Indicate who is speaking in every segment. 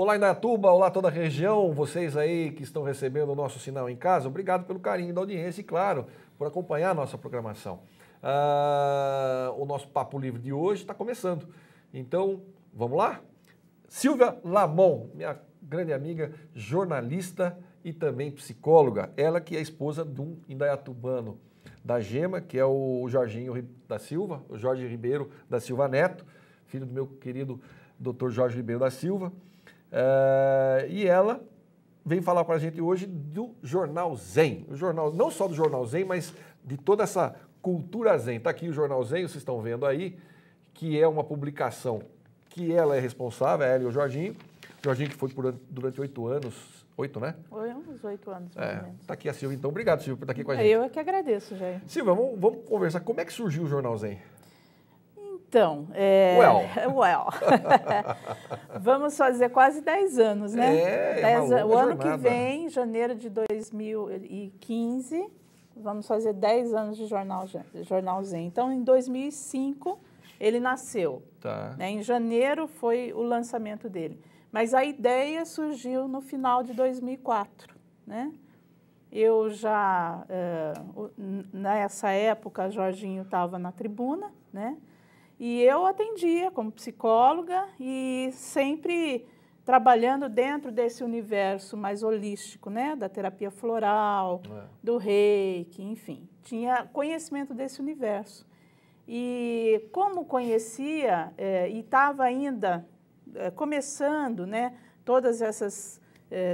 Speaker 1: Olá, Indaiatuba, olá toda a região, vocês aí que estão recebendo o nosso sinal em casa, obrigado pelo carinho da audiência e, claro, por acompanhar a nossa programação. O nosso Papo Livre de hoje está começando, então vamos lá? Silvia Lamon, minha grande amiga, jornalista e também psicóloga, ela que é esposa de um indaiatubano da Gema, que é o Jorginho da Silva, o Jorge Ribeiro da Silva Neto, filho do meu querido Dr. Jorge Ribeiro da Silva. E ela vem falar para a gente hoje do Jornal Zen. O jornal, não só do Jornal Zen, mas de toda essa cultura Zen. Está aqui o Jornal Zen, vocês estão vendo aí, que é uma publicação que ela é responsável, ela e o Jorginho. O Jorginho que foi durante 8 anos, 8, né?
Speaker 2: Foi uns 8 anos, mais ou menos.
Speaker 1: Está aqui a Silvia, então obrigado, Silvia, por estar aqui com a gente.
Speaker 2: Eu é que agradeço, Jair.
Speaker 1: Silvia, vamos conversar. Como é que surgiu o Jornal Zen?
Speaker 2: Então, vamos fazer quase 10 anos, né? O ano que vem, janeiro de 2015, vamos fazer 10 anos de Jornal Zen. Então, em 2005, ele nasceu.
Speaker 1: Tá.
Speaker 2: Né? Em janeiro foi o lançamento dele. Mas a ideia surgiu no final de 2004, né? Eu já, nessa época, Jorginho estava na tribuna, né? E eu atendia como psicóloga e sempre trabalhando dentro desse universo mais holístico, né? Da terapia floral, do reiki, enfim. Tinha conhecimento desse universo. E como conhecia e estava ainda começando, né? Todas essas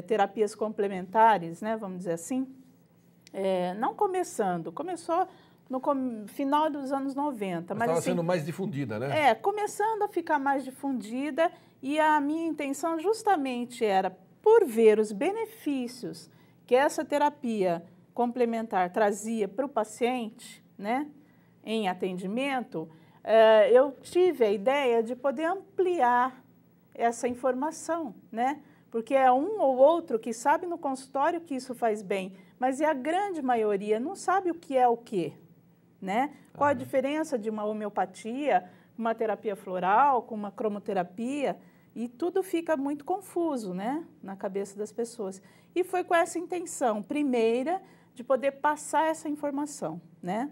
Speaker 2: terapias complementares, né? Vamos dizer assim. Não começando, começou no final dos anos 90. Mas
Speaker 1: estava
Speaker 2: assim,
Speaker 1: sendo mais difundida, né?
Speaker 2: Começando a ficar mais difundida, e a minha intenção justamente era, por ver os benefícios que essa terapia complementar trazia para o paciente, né, em atendimento, eu tive a ideia de poder ampliar essa informação, né? Porque é um ou outro que sabe no consultório que isso faz bem, mas a grande maioria não sabe o que é o quê. Né? Qual a diferença de uma homeopatia, uma terapia floral, com uma cromoterapia, e tudo fica muito confuso, né, na cabeça das pessoas. E foi com essa intenção, primeira, de poder passar essa informação, né?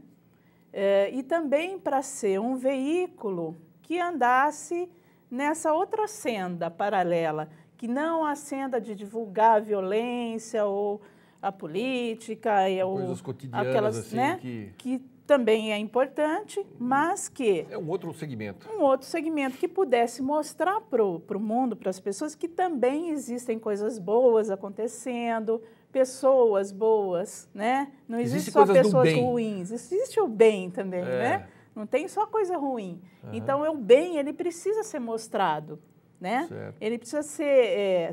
Speaker 2: E também para ser um veículo que andasse nessa outra senda paralela, que não a senda de divulgar a violência ou a política,
Speaker 1: coisas cotidianas,
Speaker 2: aquelas,
Speaker 1: assim,
Speaker 2: né, que também é importante, mas que...
Speaker 1: É um outro segmento.
Speaker 2: Um outro segmento que pudesse mostrar para o mundo, para as pessoas, que também existem coisas boas acontecendo, pessoas boas, né? Não existe só pessoas ruins, existe o bem também, né? Não tem só coisa ruim. Então, o bem, ele precisa ser mostrado, né?
Speaker 1: Certo.
Speaker 2: Ele precisa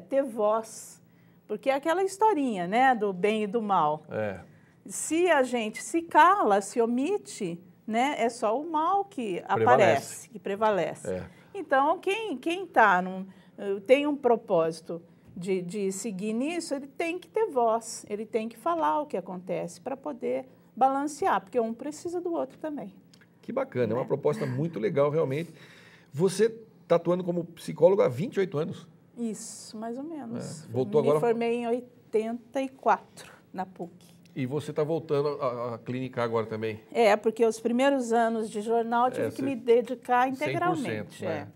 Speaker 2: ter voz, porque é aquela historinha, né? Do bem e do mal. Se a gente se cala, se omite, né, é só o mal que aparece, que prevalece. Então, quem tem um propósito de seguir nisso, ele tem que ter voz, ele tem que falar o que acontece para poder balancear, porque um precisa do outro também.
Speaker 1: Que bacana, é uma proposta muito legal, realmente. Você está atuando como psicóloga há 28 anos?
Speaker 2: Isso, mais ou menos.
Speaker 1: Me
Speaker 2: formei em 84, na PUC.
Speaker 1: E você está voltando a clinicar agora também?
Speaker 2: Porque os primeiros anos de jornal eu tive que me dedicar integralmente.
Speaker 1: 100%, né?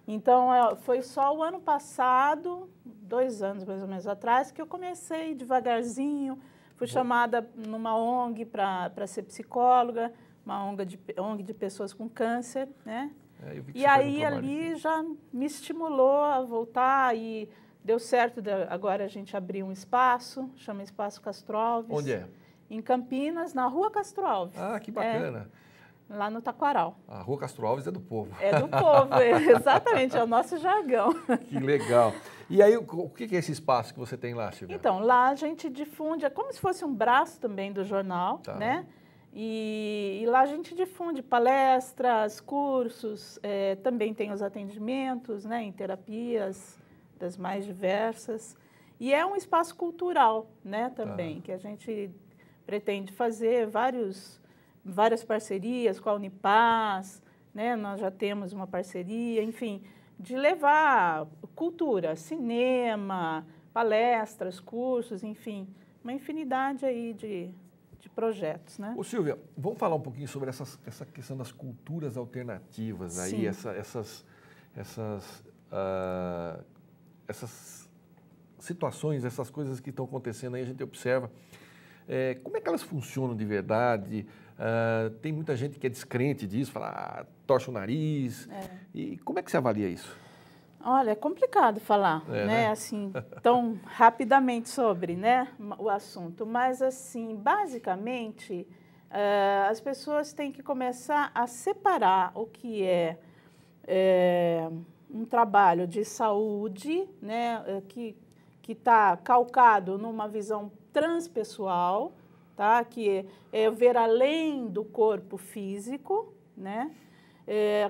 Speaker 2: Então, foi só o ano passado, 2 anos mais ou menos atrás, que eu comecei devagarzinho. Fui chamada numa ONG para ser psicóloga, uma ONG de pessoas com câncer, né? E aí ali já me estimulou a voltar e deu certo, agora a gente abriu um espaço, chama Espaço Castro Alves.
Speaker 1: Onde é?
Speaker 2: Em Campinas, na Rua Castro Alves.
Speaker 1: Ah, que bacana.
Speaker 2: Lá no Taquaral.
Speaker 1: A Rua Castro Alves é do povo.
Speaker 2: É do povo, exatamente, é o nosso jargão.
Speaker 1: Que legal. E aí, o que é esse espaço que você tem lá, Silvia?
Speaker 2: Então, lá a gente difunde, é como se fosse um braço também do jornal, né? E lá a gente difunde palestras, cursos, também tem os atendimentos, né, em terapias das mais diversas. E é um espaço cultural, né, também, que a gente pretende fazer várias parcerias com a Unipaz, né, nós já temos uma parceria, enfim, de levar cultura, cinema, palestras, cursos, enfim, uma infinidade aí de projetos, né?
Speaker 1: Ô Silvia, vamos falar um pouquinho sobre essa questão das culturas alternativas aí, essas situações, essas coisas que estão acontecendo aí, a gente observa. Como é que elas funcionam de verdade? Tem muita gente que é descrente disso, fala, torce o nariz. E como é que você avalia isso?
Speaker 2: Olha, é complicado falar, né, assim, tão rapidamente sobre, né, o assunto, mas, assim, basicamente, as pessoas têm que começar a separar o que é um trabalho de saúde, né, que está calcado numa visão transpessoal, tá, que é ver além do corpo físico, né,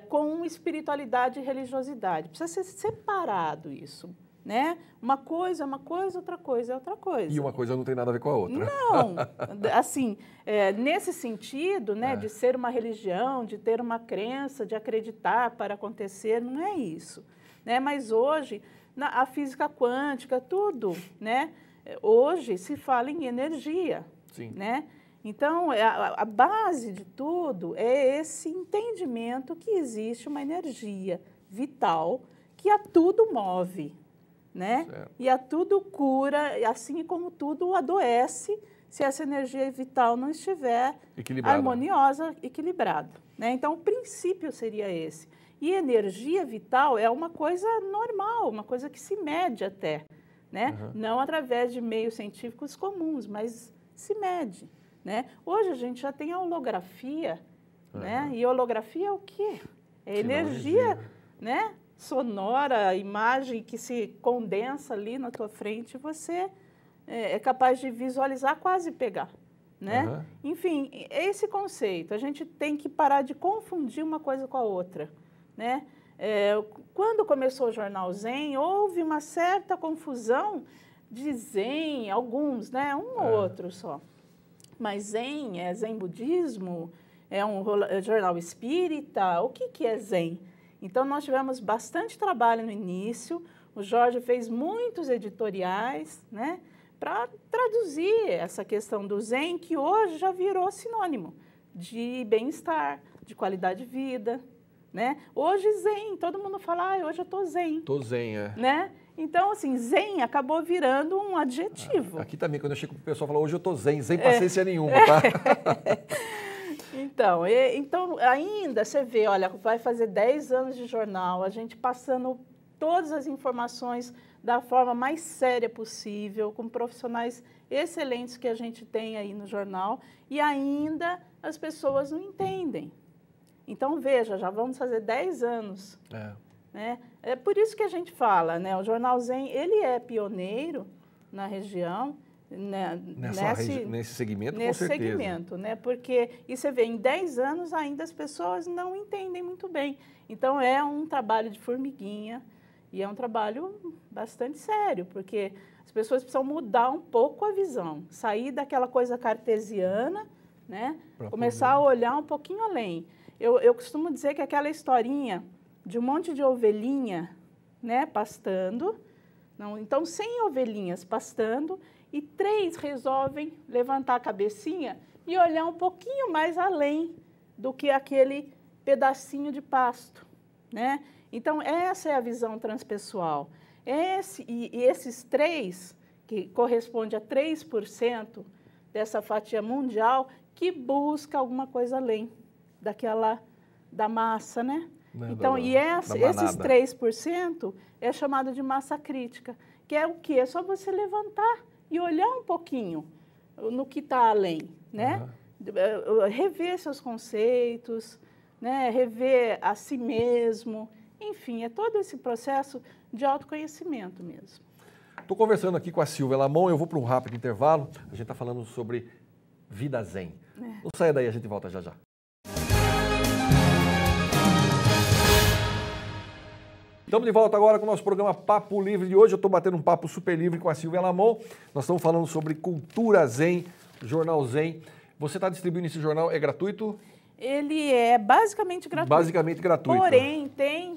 Speaker 2: com espiritualidade e religiosidade. Precisa ser separado isso, né? Uma coisa é uma coisa, outra coisa é outra coisa.
Speaker 1: E uma coisa não tem nada a ver com a outra.
Speaker 2: Não, assim, nesse sentido, né, de ser uma religião, de ter uma crença, de acreditar para acontecer, não é isso, né? Mas hoje, a física quântica, tudo, né? Hoje se fala em energia,
Speaker 1: Sim.
Speaker 2: né? Então, a base de tudo é esse entendimento que existe uma energia vital que a tudo move, né?
Speaker 1: Certo.
Speaker 2: E a tudo cura, assim como tudo adoece se essa energia vital não estiver harmoniosa, equilibrada, né? Então, o princípio seria esse. E energia vital é uma coisa normal, uma coisa que se mede até, né? Não através de meios científicos comuns, mas se mede. Né? Hoje a gente já tem a holografia, né? E holografia é o quê? É energia, né? Sonora, imagem que se condensa ali na tua frente e você é capaz de visualizar, quase pegar, né? Enfim, esse conceito, a gente tem que parar de confundir uma coisa com a outra, né? Quando começou o Jornal Zen, houve uma certa confusão de Zen, alguns, né? Um ou outro só. Mas Zen é Zen budismo, é um jornal espírita, o que é Zen? Então, nós tivemos bastante trabalho no início, o Jorge fez muitos editoriais, né, para traduzir essa questão do Zen, que hoje já virou sinônimo de bem-estar, de qualidade de vida, né? Hoje Zen, todo mundo fala, hoje eu estou Zen.
Speaker 1: Estou Zen,
Speaker 2: né? Então, assim, Zen acabou virando um adjetivo.
Speaker 1: Aqui também, quando eu chego pro pessoal, fala, hoje eu tô Zen, sem paciência nenhuma, tá?
Speaker 2: Então, ainda você vê, olha, vai fazer 10 anos de jornal, a gente passando todas as informações da forma mais séria possível, com profissionais excelentes que a gente tem aí no jornal, e ainda as pessoas não entendem. Então, veja, já vamos fazer 10 anos. Né? É por isso que a gente fala, né? O Jornal Zen, ele é pioneiro na região, né?
Speaker 1: Nesse segmento,
Speaker 2: com certeza. Nesse segmento, né? Porque, e você vê, em 10 anos ainda as pessoas não entendem muito bem. Então, é um trabalho de formiguinha e é um trabalho bastante sério, porque as pessoas precisam mudar um pouco a visão, sair daquela coisa cartesiana, né? Começar a olhar um pouquinho além. Eu costumo dizer que aquela historinha de um monte de ovelhinha, né, pastando, então 100 ovelhinhas pastando, e 3 resolvem levantar a cabecinha e olhar um pouquinho mais além do que aquele pedacinho de pasto, né? Então, essa é a visão transpessoal. Esses 3, que corresponde a 3% dessa fatia mundial, que busca alguma coisa além da massa, né? Então, esses 3% é chamado de massa crítica, que é o quê? É só você levantar e olhar um pouquinho no que está além, né? Rever seus conceitos, né? Rever a si mesmo, enfim, é todo esse processo de autoconhecimento mesmo.
Speaker 1: Estou conversando aqui com a Silvia Lamon, eu vou para um rápido intervalo, a gente está falando sobre vida zen. Não saia daí, a gente volta já já. Estamos de volta agora com o nosso programa Papo Livre de hoje. Eu estou batendo um papo super livre com a Silvia Lamon. Nós estamos falando sobre cultura zen, jornal zen. Você está distribuindo esse jornal, é gratuito?
Speaker 2: Ele é basicamente gratuito.
Speaker 1: Basicamente gratuito.
Speaker 2: Porém, tem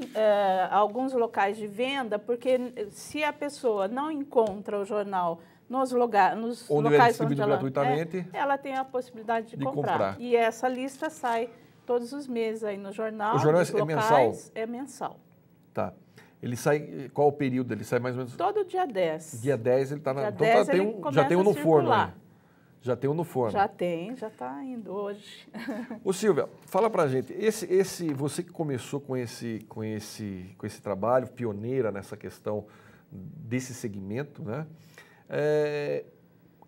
Speaker 2: alguns locais de venda, porque se a pessoa não encontra o jornal nos locais
Speaker 1: ele é distribuído gratuitamente,
Speaker 2: ela tem a possibilidade de comprar. E essa lista sai todos os meses aí no jornal.
Speaker 1: O jornal é mensal?
Speaker 2: É mensal.
Speaker 1: Tá. Ele sai, qual o período? Ele sai mais ou menos...
Speaker 2: Todo dia 10.
Speaker 1: Dia 10 ele está na...
Speaker 2: Dia
Speaker 1: Então
Speaker 2: 10
Speaker 1: já tem um no forno aí. Já tem um no forno.
Speaker 2: Já tem, já está indo hoje.
Speaker 1: Ô Silvia, fala pra gente, você que começou com esse trabalho, pioneira nessa questão desse segmento, né?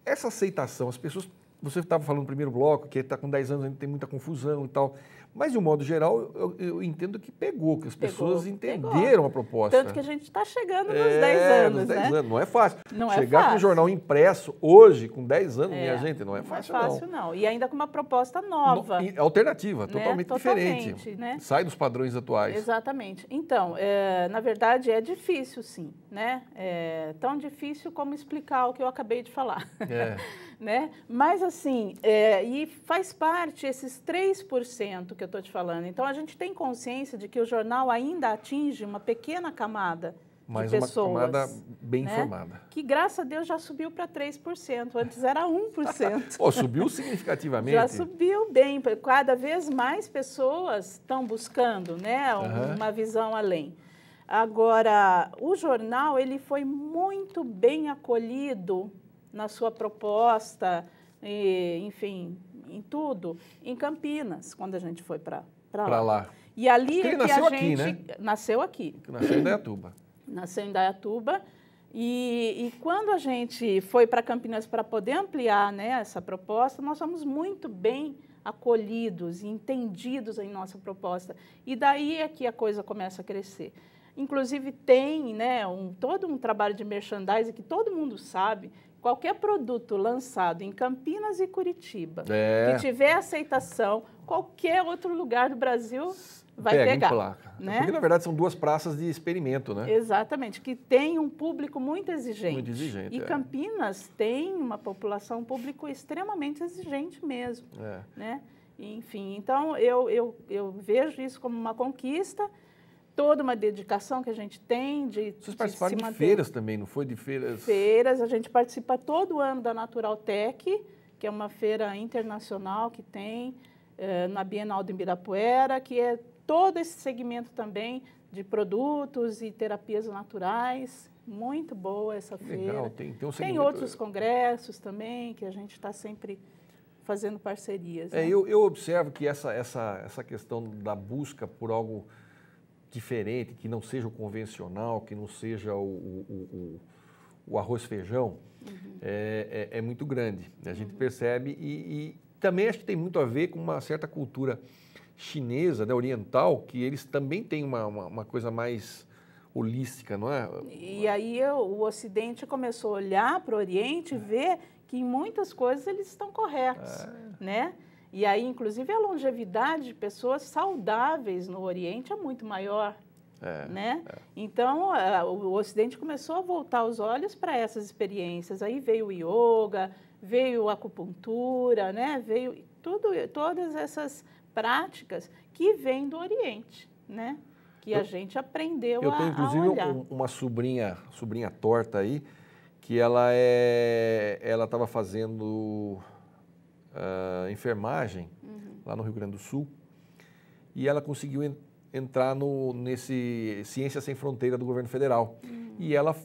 Speaker 1: Essa aceitação, as pessoas, você estava falando no primeiro bloco, que está com 10 anos, ainda tem muita confusão e tal, mas de um modo geral, eu entendo que pegou, que as pessoas entenderam a proposta.
Speaker 2: Tanto que a gente está chegando nos 10 anos,
Speaker 1: nos 10
Speaker 2: né?
Speaker 1: anos, não é fácil.
Speaker 2: Não
Speaker 1: Chegar
Speaker 2: é fácil.
Speaker 1: com um jornal impresso hoje, com 10 anos, minha gente, não é fácil não.
Speaker 2: Não é fácil não. E ainda com uma proposta nova.
Speaker 1: Alternativa,
Speaker 2: né?
Speaker 1: totalmente diferente.
Speaker 2: Né?
Speaker 1: Sai dos padrões atuais.
Speaker 2: Exatamente. Então, na verdade, é difícil sim, né? É tão difícil como explicar o que eu acabei de falar. Né? Mas assim, e faz parte esses 3% que eu estou te falando. Então, a gente tem consciência de que o jornal ainda atinge uma pequena camada de pessoas.
Speaker 1: Uma camada bem
Speaker 2: né?
Speaker 1: informada.
Speaker 2: Que, graças a Deus, já subiu para 3%. Antes era 1%.
Speaker 1: Pô, subiu significativamente.
Speaker 2: Já subiu bem. Cada vez mais pessoas estão buscando, né, uma visão além. Agora, o jornal ele foi muito bem acolhido na sua proposta, enfim, em tudo, em Campinas, quando a gente foi para lá. E ali
Speaker 1: ele nasceu aqui, né?
Speaker 2: Nasceu aqui.
Speaker 1: Nasceu em Indaiatuba.
Speaker 2: Nasceu em Indaiatuba. E quando a gente foi para Campinas para poder ampliar, né, essa proposta, nós fomos muito bem acolhidos e entendidos em nossa proposta. E daí é que a coisa começa a crescer. Inclusive tem, né, todo um trabalho de merchandising que todo mundo sabe. Qualquer produto lançado em Campinas e Curitiba que tiver aceitação, qualquer outro lugar do Brasil vai pegar.
Speaker 1: Placa.
Speaker 2: Né?
Speaker 1: Porque, na verdade, são duas praças de experimento, né?
Speaker 2: Exatamente, que tem um público muito exigente.
Speaker 1: Muito exigente,
Speaker 2: E Campinas tem uma população, um público extremamente exigente mesmo. Né? Enfim, então eu vejo isso como uma conquista, toda uma dedicação que a gente tem de
Speaker 1: Vocês participaram de feiras também, não foi? De feiras?
Speaker 2: Feiras, a gente participa todo ano da Naturaltec, que é uma feira internacional que tem na Bienal do Ibirapuera, que é todo esse segmento também de produtos e terapias naturais. Muito boa essa feira.
Speaker 1: Legal, tem um segmento...
Speaker 2: Tem outros congressos também, que a gente está sempre fazendo parcerias. Né?
Speaker 1: Eu observo que essa questão da busca por algo diferente, que não seja o convencional, que não seja o arroz-feijão, é muito grande. A gente percebe e também acho que tem muito a ver com uma certa cultura chinesa, né, oriental, que eles também têm uma coisa mais holística, não é?
Speaker 2: E aí o Ocidente começou a olhar para o Oriente e ver que em muitas coisas eles estão corretos, né? E aí, inclusive, a longevidade de pessoas saudáveis no Oriente é muito maior, né? Então, o Ocidente começou a voltar os olhos para essas experiências. Aí veio o yoga, veio a acupuntura, né? Veio todas essas práticas que vêm do Oriente, né? Que a gente aprendeu a olhar.
Speaker 1: Eu tenho, inclusive, uma sobrinha torta aí, que ela estava fazendo enfermagem lá no Rio Grande do Sul e ela conseguiu entrar nesse Ciência Sem Fronteira do governo federal. E ela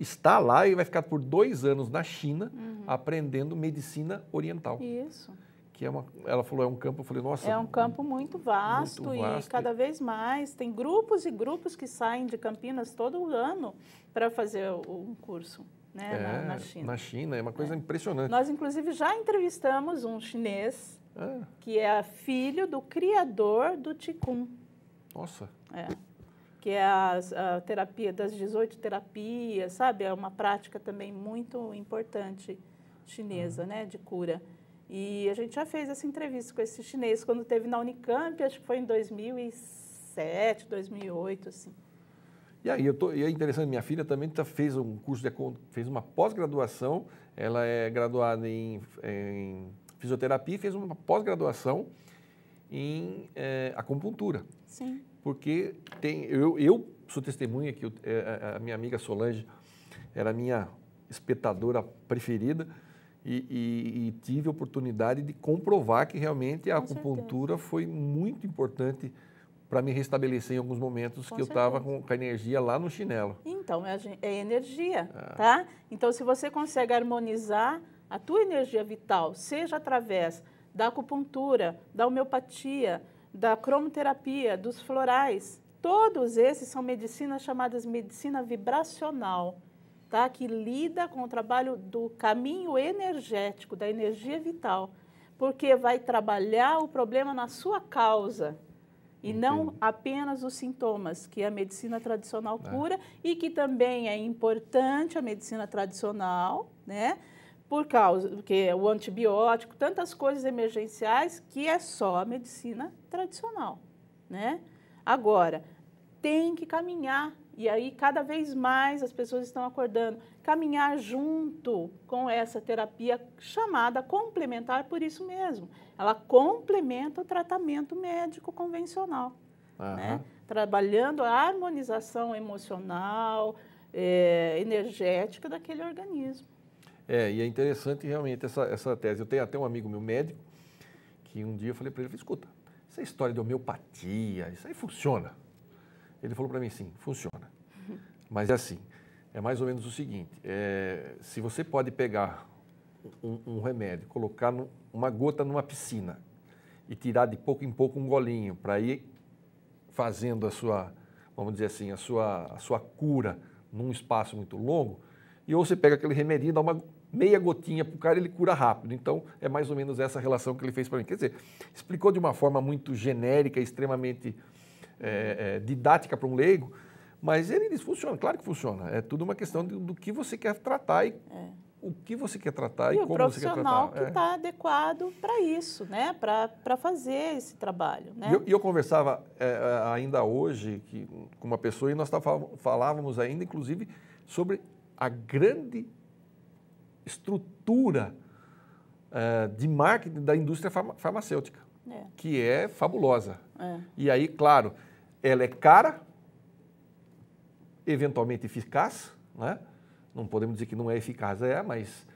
Speaker 1: está lá e vai ficar por 2 anos na China aprendendo medicina oriental.
Speaker 2: Isso.
Speaker 1: Que ela falou, é um campo, eu falei, nossa...
Speaker 2: É um campo muito vasto e cada vez mais. Tem grupos e grupos que saem de Campinas todo ano para fazer um curso, né, na China.
Speaker 1: Na China, é uma coisa impressionante.
Speaker 2: Nós, inclusive, já entrevistamos um chinês que é filho do criador do Qigong.
Speaker 1: Nossa!
Speaker 2: Que é a terapia das 18 terapias, sabe? É uma prática também muito importante chinesa, né, de cura. E a gente já fez essa entrevista com esse chinês quando teve na Unicamp, acho que foi em 2007, 2008, assim.
Speaker 1: E aí, e é interessante, minha filha também fez um curso fez uma pós-graduação, ela é graduada em fisioterapia, fez uma pós-graduação em acupuntura.
Speaker 2: Sim.
Speaker 1: Porque eu sou testemunha que a minha amiga Solange era a minha espectadora preferida e tive a oportunidade de comprovar que realmente a acupuntura foi muito importante para me restabelecer em alguns momentos que eu estava com a energia lá no chinelo.
Speaker 2: Então, é energia, tá? Então, se você consegue harmonizar a tua energia vital, seja através da acupuntura, da homeopatia, da cromoterapia, dos florais, todos esses são medicinas chamadas medicina vibracional, tá? Que lida com o trabalho do caminho energético, da energia vital, porque vai trabalhar o problema na sua causa e não apenas os sintomas, que a medicina tradicional cura e que também é importante a medicina tradicional, né? Porque o antibiótico, tantas coisas emergenciais que é só a medicina tradicional, né? Agora, tem que caminhar, e aí cada vez mais as pessoas estão acordando, caminhar junto com essa terapia chamada complementar por isso mesmo. Ela complementa o tratamento médico convencional, né? Trabalhando a harmonização emocional, energética daquele organismo.
Speaker 1: E é interessante realmente essa tese. Eu tenho até um amigo meu médico, que um dia eu falei para ele, escuta, essa história de homeopatia, isso aí funciona? Ele falou para mim, sim, funciona. Mas é assim, é mais ou menos o seguinte, se você pode pegar um remédio, colocar uma gota numa piscina e tirar de pouco em pouco um golinho para ir fazendo a sua, vamos dizer assim, a sua cura num espaço muito longo, e ou você pega aquele remedinho e dá uma meia gotinha para o cara, ele cura rápido. Então, é mais ou menos essa relação que ele fez para mim. Quer dizer, explicou de uma forma muito genérica, extremamente didática para um leigo, mas ele diz, funciona, claro que funciona. É tudo uma questão do que você quer tratar e o que você quer tratar e como você quer tratar.
Speaker 2: E o profissional que está adequado para isso, né? Para fazer esse trabalho, né?
Speaker 1: E eu conversava ainda hoje com uma pessoa e nós falávamos ainda, inclusive, sobre a grande estrutura de marketing da indústria farmacêutica, que é fabulosa. E aí, claro, ela é cara, eventualmente eficaz, né? Não podemos dizer que não é eficaz, mas...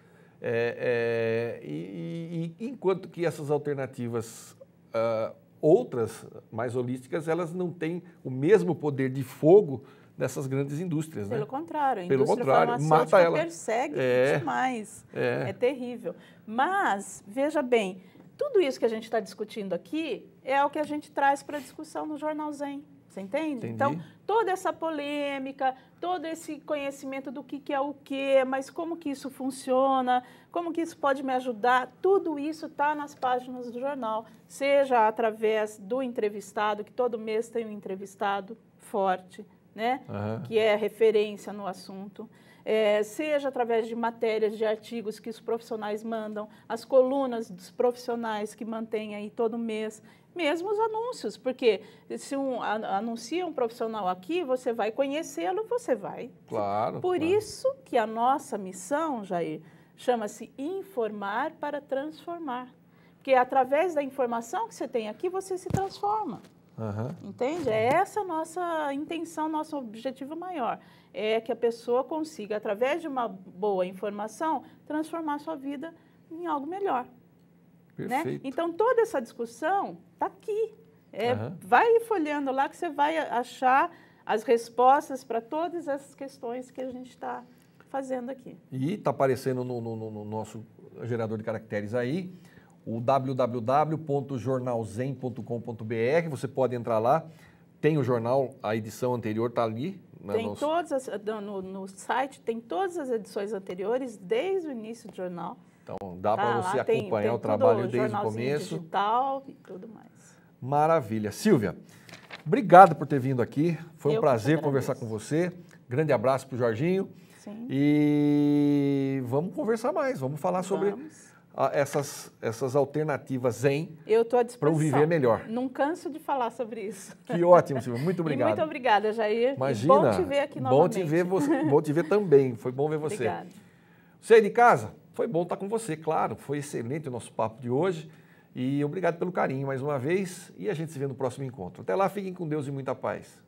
Speaker 1: enquanto que essas alternativas, outras, mais holísticas, elas não têm o mesmo poder de fogo dessas grandes indústrias,
Speaker 2: Pelo
Speaker 1: né?
Speaker 2: contrário, a indústria farmacêutica
Speaker 1: mata ela.
Speaker 2: Persegue demais. É terrível. Mas, veja bem, tudo isso que a gente está discutindo aqui é o que a gente traz para a discussão no Jornal Zen. Você entende?
Speaker 1: Entendi.
Speaker 2: Então, toda essa polêmica, todo esse conhecimento do que é o quê, mas como que isso funciona, como que isso pode me ajudar, tudo isso está nas páginas do jornal, seja através do entrevistado, que todo mês tem um entrevistado forte, né? Que é referência no assunto, seja através de matérias, de artigos que os profissionais mandam, as colunas dos profissionais que mantêm aí todo mês, mesmo os anúncios, porque se anuncia um profissional aqui, você vai conhecê-lo, você vai.
Speaker 1: Claro.
Speaker 2: Por isso que a nossa missão, Jair, chama-se informar para transformar. Porque é através da informação que você tem aqui, você se transforma. Entende? É essa a nossa intenção, nosso objetivo maior. É que a pessoa consiga, através de uma boa informação, transformar a sua vida em algo melhor.
Speaker 1: Perfeito.
Speaker 2: Né? Então, toda essa discussão está aqui. Vai folheando lá que você vai achar as respostas para todas essas questões que a gente está fazendo aqui.
Speaker 1: E está aparecendo no nosso gerador de caracteres aí, o www.jornalzen.com.br, você pode entrar lá, tem o jornal, a edição anterior está ali.
Speaker 2: Tem no site tem todas as edições anteriores, desde o início do jornal.
Speaker 1: Então, dá para você acompanhar o trabalho desde o começo.
Speaker 2: Digital e tudo mais.
Speaker 1: Maravilha. Silvia, obrigado por ter vindo aqui. Foi um prazer conversar com você. Grande abraço para o Jorginho.
Speaker 2: Sim.
Speaker 1: E vamos conversar mais. Vamos falar sobre essas alternativas Zen para um viver melhor.
Speaker 2: Não canso de falar sobre isso.
Speaker 1: Que ótimo, Silvia. Muito obrigado.
Speaker 2: Muito obrigada, Jair.
Speaker 1: Imagina.
Speaker 2: Bom te ver aqui novamente.
Speaker 1: Bom te ver também. Foi bom ver você.
Speaker 2: Obrigada.
Speaker 1: Você aí de casa, foi bom estar com você, claro. Foi excelente o nosso papo de hoje. E obrigado pelo carinho mais uma vez e a gente se vê no próximo encontro. Até lá, fiquem com Deus e muita paz.